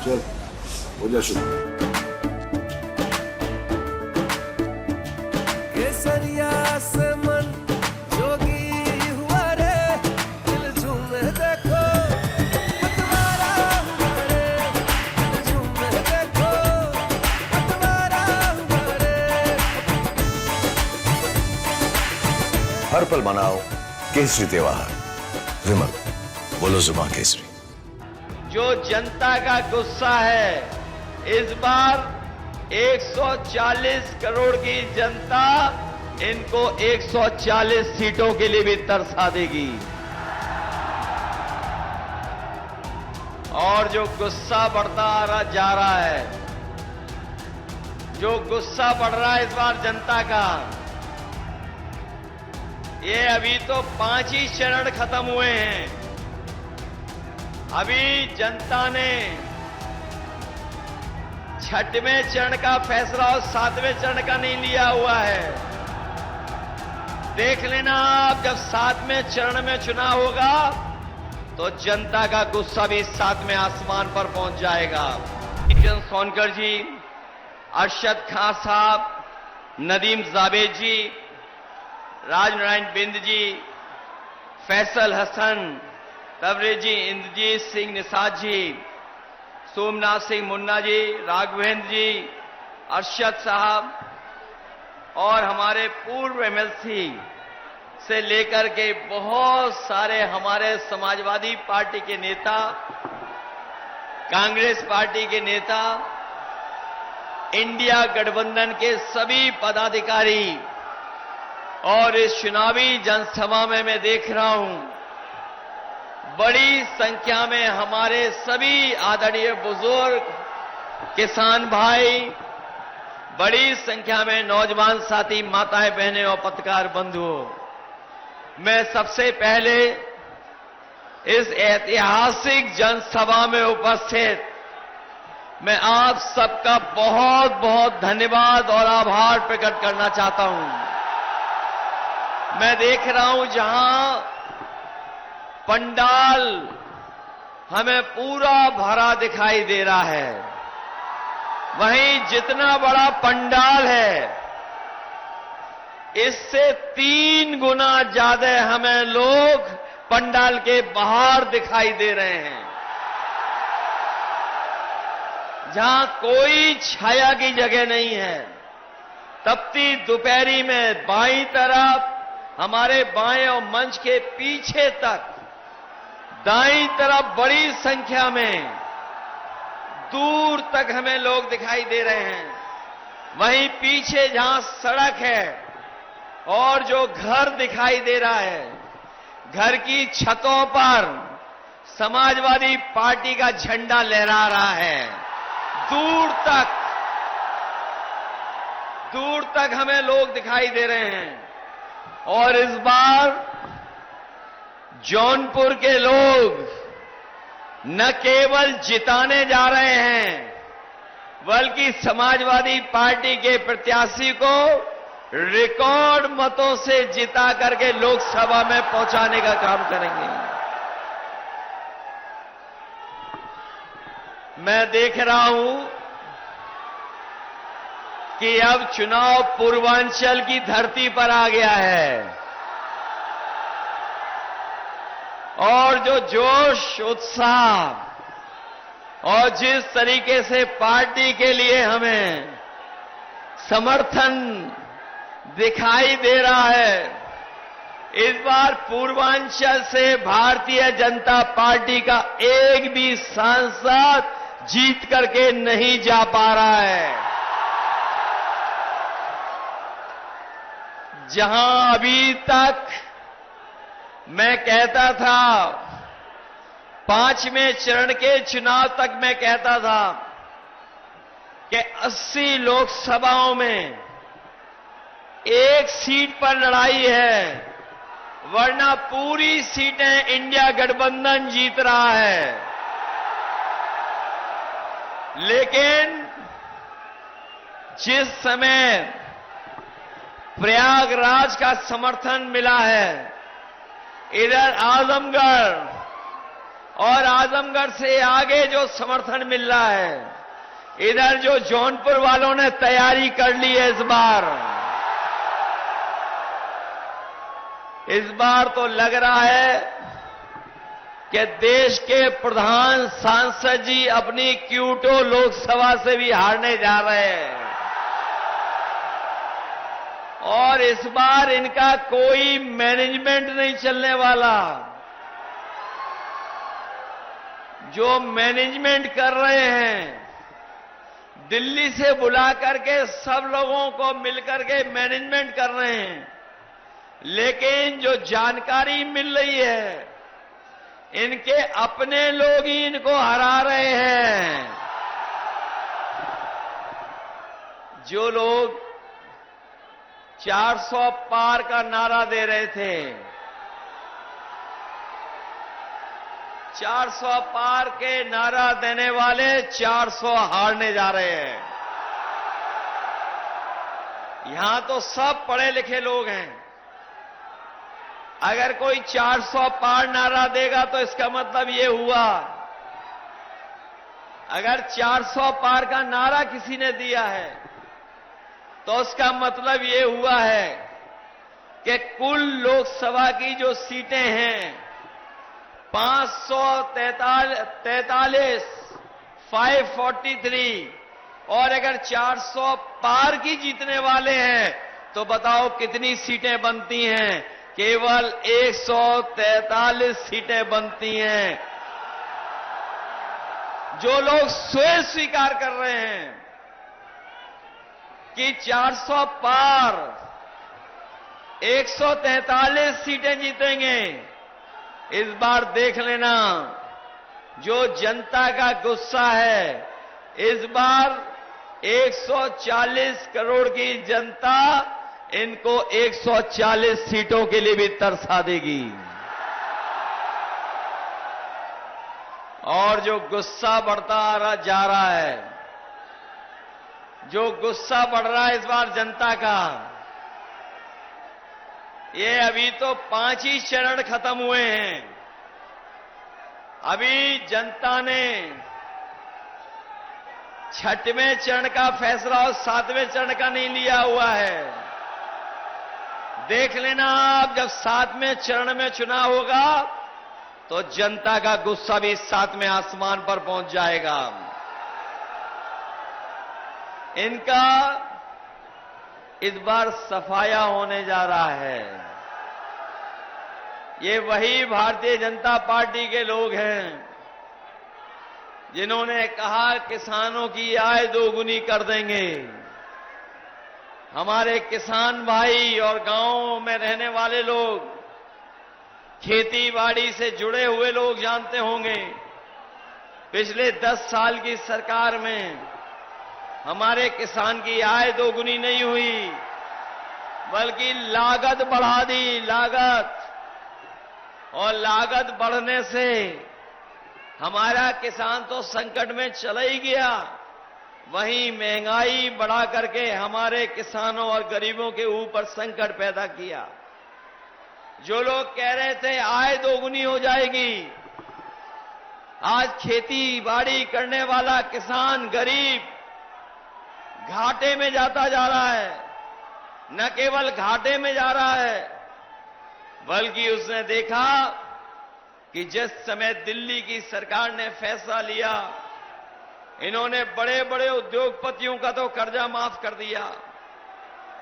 चल हो जा शुरू। केसरिया से मन जोगी हुआ रे, दिल झूमे देखो पतवारा हुआ रे, दिल झूमे देखो पतवारा हुआ रे। हर पल मनाओ केसरी त्योहार। विमल बोलो जुबान केसरी। जो जनता का गुस्सा है, इस बार 140 करोड़ की जनता इनको 140 सीटों के लिए भी तरसा देगी। और जो गुस्सा बढ़ता जा रहा है, जो गुस्सा बढ़ रहा है इस बार जनता का, ये अभी तो 5 ही चरण खत्म हुए हैं। अभी जनता ने 6वें चरण का फैसला और 7वें चरण का नहीं लिया हुआ है। देख लेना आप, जब 7वें चरण में चुनाव होगा तो जनता का गुस्सा भी 7वें आसमान पर पहुंच जाएगा। किशन सोनकर जी, अरशद खान साहब, नदीम जावेद जी, राजनारायण बिंद जी, फैसल हसन, तबरेज जी, इंद्रजीत सिंह निषाद जी, सोमनाथ सिंह मुन्ना जी, राघवेंद्र जी, अरशद साहब और हमारे पूर्व एमएलसी से लेकर के बहुत सारे हमारे समाजवादी पार्टी के नेता, कांग्रेस पार्टी के नेता, इंडिया गठबंधन के सभी पदाधिकारी, और इस चुनावी जनसभा में मैं देख रहा हूं बड़ी संख्या में हमारे सभी आदरणीय बुजुर्ग, किसान भाई, बड़ी संख्या में नौजवान साथी, माताएं, बहनें और पत्रकार बंधुओं, मैं सबसे पहले इस ऐतिहासिक जनसभा में उपस्थित मैं आप सबका बहुत बहुत धन्यवाद और आभार प्रकट करना चाहता हूं। मैं देख रहा हूं जहां पंडाल हमें पूरा भरा दिखाई दे रहा है, वहीं जितना बड़ा पंडाल है इससे 3 गुना ज्यादा हमें लोग पंडाल के बाहर दिखाई दे रहे हैं, जहां कोई छाया की जगह नहीं है। तपती दोपहरी में बाईं तरफ, हमारे बाएं और मंच के पीछे तक, दाईं तरफ बड़ी संख्या में दूर तक हमें लोग दिखाई दे रहे हैं। वहीं पीछे जहां सड़क है और जो घर दिखाई दे रहा है, घर की छतों पर समाजवादी पार्टी का झंडा लहरा रहा है। दूर तक हमें लोग दिखाई दे रहे हैं। और इस बार जौनपुर के लोग न केवल जिताने जा रहे हैं, बल्कि समाजवादी पार्टी के प्रत्याशी को रिकॉर्ड मतों से जिता करके लोकसभा में पहुंचाने का काम करेंगे। मैं देख रहा हूं कि अब चुनाव पूर्वांचल की धरती पर आ गया है, और जो जोश, उत्साह और जिस तरीके से पार्टी के लिए हमें समर्थन दिखाई दे रहा है, इस बार पूर्वांचल से भारतीय जनता पार्टी का एक भी सांसद जीत करके नहीं जा पा रहा है। जहां अभी तक मैं कहता था, 5वें चरण के चुनाव तक मैं कहता था कि 80 लोकसभाओं में एक सीट पर लड़ाई है, वरना पूरी सीटें इंडिया गठबंधन जीत रहा है। लेकिन जिस समय प्रयागराज का समर्थन मिला है, इधर आजमगढ़, और आजमगढ़ से आगे जो समर्थन मिल रहा है, इधर जो जौनपुर वालों ने तैयारी कर ली है इस बार तो लग रहा है कि देश के प्रधान सांसद जी अपनी क्यूटो लोकसभा से भी हारने जा रहे हैं। और इस बार इनका कोई मैनेजमेंट नहीं चलने वाला। जो मैनेजमेंट कर रहे हैं, दिल्ली से बुला करके सब लोगों को मिलकर के मैनेजमेंट कर रहे हैं, लेकिन जो जानकारी मिल रही है, इनके अपने लोग ही इनको हरा रहे हैं। जो लोग 400 पार का नारा दे रहे थे, 400 पार के नारा देने वाले 400 हारने जा रहे हैं। यहां तो सब पढ़े लिखे लोग हैं। अगर कोई 400 पार नारा देगा तो इसका मतलब ये हुआ, अगर 400 पार का नारा किसी ने दिया है तो उसका मतलब ये हुआ है कि कुल लोकसभा की जो सीटें हैं 543, 543, और अगर 400 पार की जीतने वाले हैं तो बताओ कितनी सीटें बनती हैं? केवल 143 सीटें बनती हैं। जो लोग स्वयं स्वीकार कर रहे हैं कि 400 पार 143 सीटें जीतेंगे, इस बार देख लेना जो जनता का गुस्सा है, इस बार 140 करोड़ की जनता इनको 140 सीटों के लिए भी तरसा देगी। और जो गुस्सा बढ़ता जा रहा है, जो गुस्सा बढ़ रहा है इस बार जनता का, ये अभी तो 5 ही चरण खत्म हुए हैं। अभी जनता ने 6वें चरण का फैसला और 7वें चरण का नहीं लिया हुआ है। देख लेना आप, जब 7वें चरण में चुनाव होगा तो जनता का गुस्सा भी 7वें आसमान पर पहुंच जाएगा। इनका इस बार सफाया होने जा रहा है। ये वही भारतीय जनता पार्टी के लोग हैं जिन्होंने कहा किसानों की आय दोगुनी कर देंगे। हमारे किसान भाई और गांवों में रहने वाले लोग, खेती बाड़ी से जुड़े हुए लोग जानते होंगे, पिछले 10 साल की सरकार में हमारे किसान की आय दोगुनी नहीं हुई, बल्कि लागत बढ़ा दी, लागत। और लागत बढ़ने से हमारा किसान तो संकट में चला ही गया, वहीं महंगाई बढ़ा करके हमारे किसानों और गरीबों के ऊपर संकट पैदा किया। जो लोग कह रहे थे आय दोगुनी हो जाएगी, आज खेती बाड़ी करने वाला किसान गरीब घाटे में जाता जा रहा है। न केवल घाटे में जा रहा है, बल्कि उसने देखा कि जिस समय दिल्ली की सरकार ने फैसला लिया, इन्होंने बड़े बड़े उद्योगपतियों का तो कर्जा माफ कर दिया।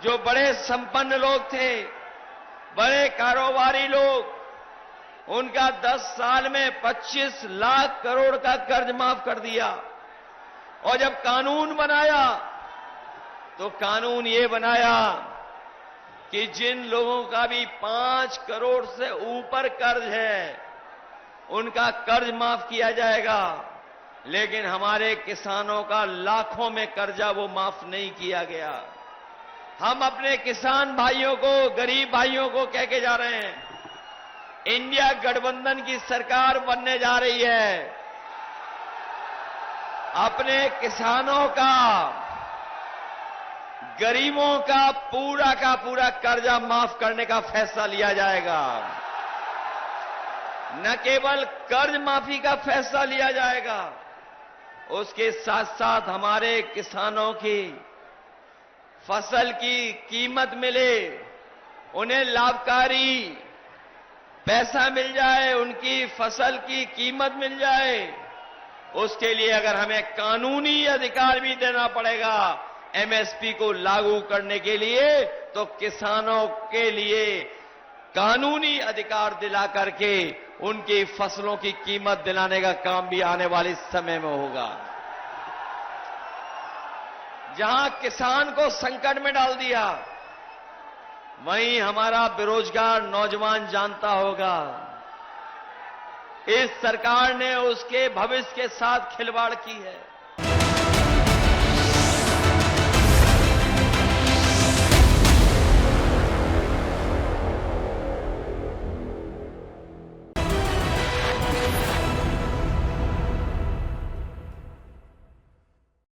जो बड़े संपन्न लोग थे, बड़े कारोबारी लोग, उनका 10 साल में 25 लाख करोड़ का कर्ज माफ कर दिया। और जब कानून बनाया तो कानून ये बनाया कि जिन लोगों का भी 5 करोड़ से ऊपर कर्ज है, उनका कर्ज माफ किया जाएगा। लेकिन हमारे किसानों का लाखों में कर्जा वो माफ नहीं किया गया। हम अपने किसान भाइयों को, गरीब भाइयों को कह के जा रहे हैं, इंडिया गठबंधन की सरकार बनने जा रही है। अपने किसानों का, गरीबों का पूरा कर्जा माफ करने का फैसला लिया जाएगा। न केवल कर्ज माफी का फैसला लिया जाएगा, उसके साथ साथ हमारे किसानों की फसल की कीमत मिले, उन्हें लाभकारी पैसा मिल जाए, उनकी फसल की कीमत मिल जाए। उसके लिए अगर हमें कानूनी अधिकार भी देना पड़ेगा एमएसपी को लागू करने के लिए, तो किसानों के लिए कानूनी अधिकार दिला करके उनकी फसलों की कीमत दिलाने का काम भी आने वाले समय में होगा। जहां किसान को संकट में डाल दिया, वहीं हमारा बेरोजगार नौजवान जानता होगा इस सरकार ने उसके भविष्य के साथ खिलवाड़ की है।